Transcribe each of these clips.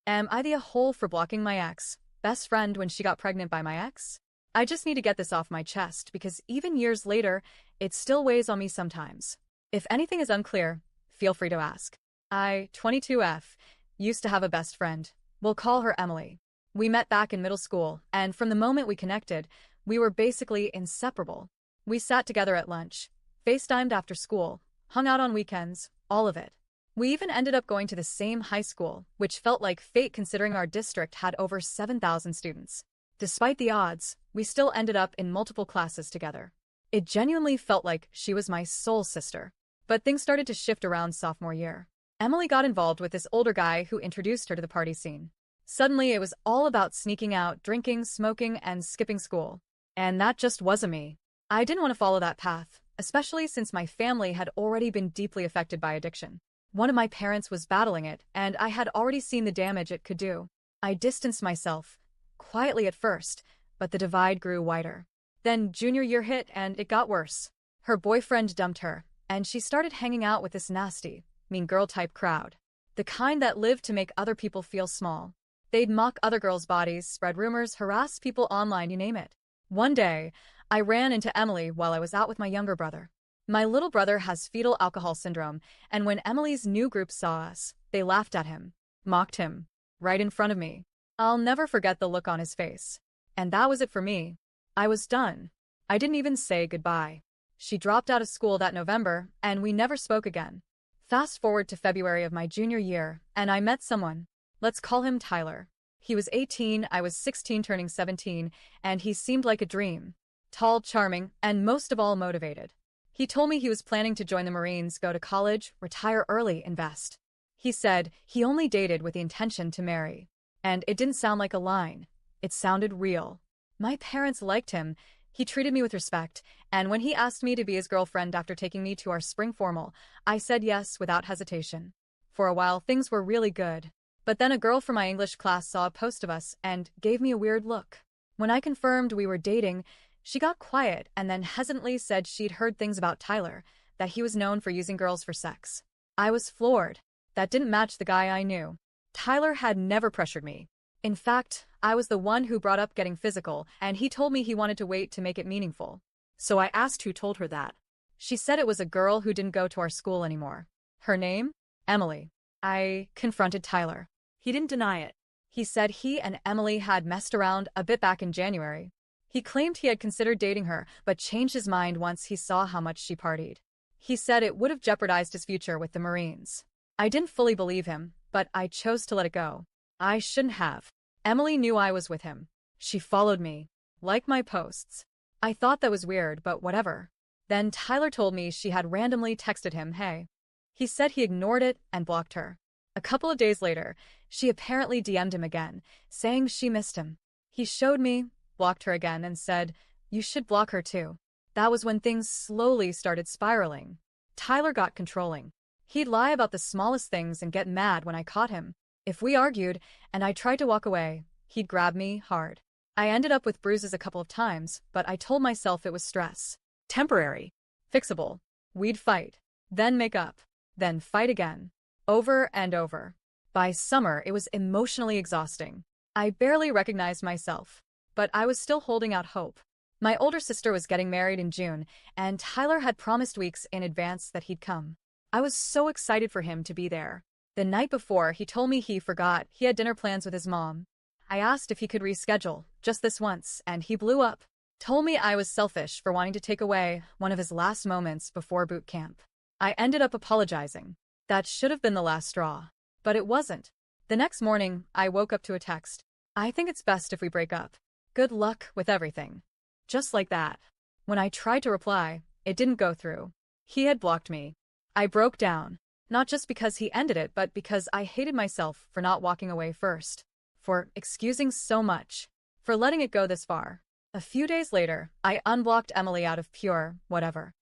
Am I the a-hole for blocking my ex best friend when she got pregnant by my ex? I just need to get this off my chest because even years later, it still weighs on me sometimes. If anything is unclear, feel free to ask. I, 22F, used to have a best friend. We'll call her Emily. We met back in middle school, and from the moment we connected, we were basically inseparable. We sat together at lunch, FaceTimed after school, hung out on weekends, all of it. We even ended up going to the same high school, which felt like fate considering our district had over 7,000 students. Despite the odds, we still ended up in multiple classes together. It genuinely felt like she was my soul sister. But things started to shift around sophomore year. Emily got involved with this older guy who introduced her to the party scene. Suddenly, it was all about sneaking out, drinking, smoking, and skipping school. And that just wasn't me. I didn't want to follow that path, especially since my family had already been deeply affected by addiction. One of my parents was battling it, and I had already seen the damage it could do. I distanced myself, quietly at first, but the divide grew wider. Then junior year hit, and it got worse. Her boyfriend dumped her, and she started hanging out with this nasty, mean girl-type crowd. The kind that lived to make other people feel small. They'd mock other girls' bodies, spread rumors, harass people online, you name it. One day, I ran into Emily while I was out with my younger brother. My little brother has fetal alcohol syndrome, and when Emily's new group saw us, they laughed at him, mocked him, right in front of me. I'll never forget the look on his face. And that was it for me. I was done. I didn't even say goodbye. She dropped out of school that November, and we never spoke again. Fast forward to February of my junior year, and I met someone. Let's call him Tyler. He was 18, I was 16 turning 17, and he seemed like a dream. Tall, charming, and most of all motivated. He told me he was planning to join the Marines, go to college, retire early, invest. He said he only dated with the intention to marry. And it didn't sound like a line. It sounded real. My parents liked him. He treated me with respect, and when he asked me to be his girlfriend after taking me to our spring formal, I said yes without hesitation. For a while, things were really good. But then a girl from my English class saw a post of us and gave me a weird look. When I confirmed we were dating, she got quiet and then hesitantly said she'd heard things about Tyler, that he was known for using girls for sex. I was floored. That didn't match the guy I knew. Tyler had never pressured me. In fact, I was the one who brought up getting physical, and he told me he wanted to wait to make it meaningful. So I asked who told her that. She said it was a girl who didn't go to our school anymore. Her name? Emily. I confronted Tyler. He didn't deny it. He said he and Emily had messed around a bit back in January. He claimed he had considered dating her, but changed his mind once he saw how much she partied. He said it would have jeopardized his future with the Marines. I didn't fully believe him, but I chose to let it go. I shouldn't have. Emily knew I was with him. She followed me, liked my posts. I thought that was weird, but whatever. Then Tyler told me she had randomly texted him, hey. He said he ignored it and blocked her. A couple of days later, she apparently DM'd him again, saying she missed him. He showed me, blocked her again, and said, you should block her too. That was when things slowly started spiraling. Tyler got controlling. He'd lie about the smallest things and get mad when I caught him. If we argued, and I tried to walk away, he'd grab me hard. I ended up with bruises a couple of times, but I told myself it was stress. Temporary. Fixable. We'd fight. Then make up. Then fight again. Over and over. By summer, it was emotionally exhausting. I barely recognized myself. But I was still holding out hope. My older sister was getting married in June, and Tyler had promised weeks in advance that he'd come. I was so excited for him to be there. The night before, he told me he forgot he had dinner plans with his mom. I asked if he could reschedule, just this once, and he blew up. Told me I was selfish for wanting to take away one of his last moments before boot camp. I ended up apologizing. That should have been the last straw. But it wasn't. The next morning, I woke up to a text. I think it's best if we break up. Good luck with everything. Just like that. When I tried to reply, it didn't go through. He had blocked me. I broke down. Not just because he ended it, but because I hated myself for not walking away first. For excusing so much. For letting it go this far. A few days later, I unblocked Emily out of pure whatever.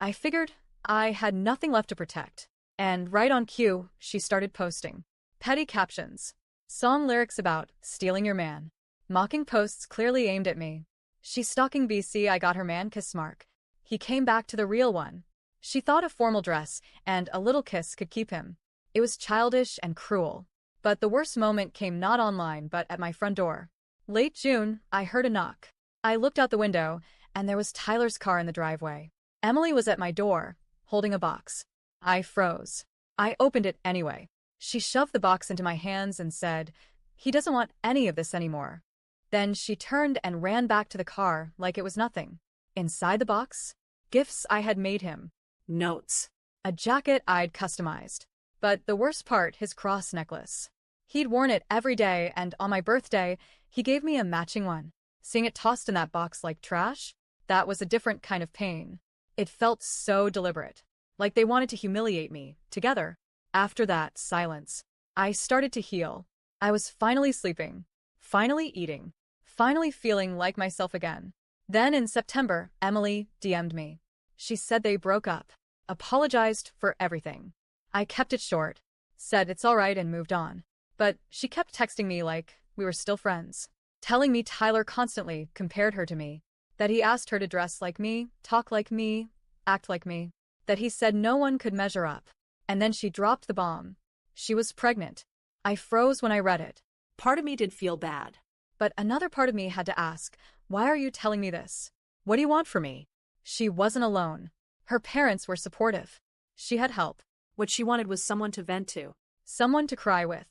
I figured I had nothing left to protect. And right on cue, she started posting petty captions. Song lyrics about stealing your man. Mocking posts clearly aimed at me. She's stalking BC. I got her man kiss mark. He came back to the real one. She thought a formal dress and a little kiss could keep him. It was childish and cruel. But the worst moment came not online but at my front door. Late June, I heard a knock. I looked out the window, and there was Tyler's car in the driveway. Emily was at my door, holding a box. I froze. I opened it anyway. She shoved the box into my hands and said, "He doesn't want any of this anymore." Then she turned and ran back to the car like it was nothing. Inside the box, gifts I had made him. Notes. A jacket I'd customized. But the worst part, his cross necklace. He'd worn it every day, and on my birthday, he gave me a matching one. Seeing it tossed in that box like trash, that was a different kind of pain. It felt so deliberate. Like they wanted to humiliate me, together. After that, silence. I started to heal. I was finally sleeping. Finally eating. Finally feeling like myself again. Then in September, Emily DM'd me. She said they broke up. Apologized for everything. I kept it short. Said it's alright and moved on. But she kept texting me like we were still friends. Telling me Tyler constantly compared her to me. That he asked her to dress like me, talk like me, act like me. That he said no one could measure up. And then she dropped the bomb. She was pregnant. I froze when I read it. Part of me did feel bad. But another part of me had to ask, why are you telling me this? What do you want from me? She wasn't alone. Her parents were supportive. She had help. What she wanted was someone to vent to. Someone to cry with.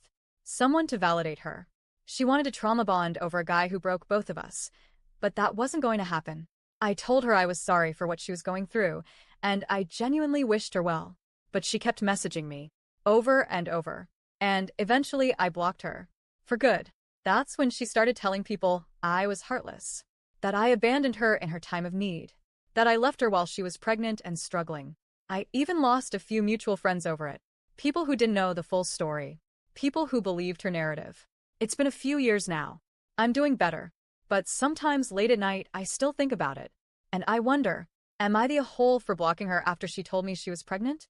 Someone to validate her. She wanted a trauma bond over a guy who broke both of us. But that wasn't going to happen. I told her I was sorry for what she was going through, and I genuinely wished her well. But she kept messaging me. Over and over. And eventually I blocked her. For good. That's when she started telling people I was heartless. That I abandoned her in her time of need. That I left her while she was pregnant and struggling. I even lost a few mutual friends over it. People who didn't know the full story. People who believed her narrative. It's been a few years now. I'm doing better. But sometimes late at night I still think about it. And I wonder, am I the a-hole for blocking her after she told me she was pregnant?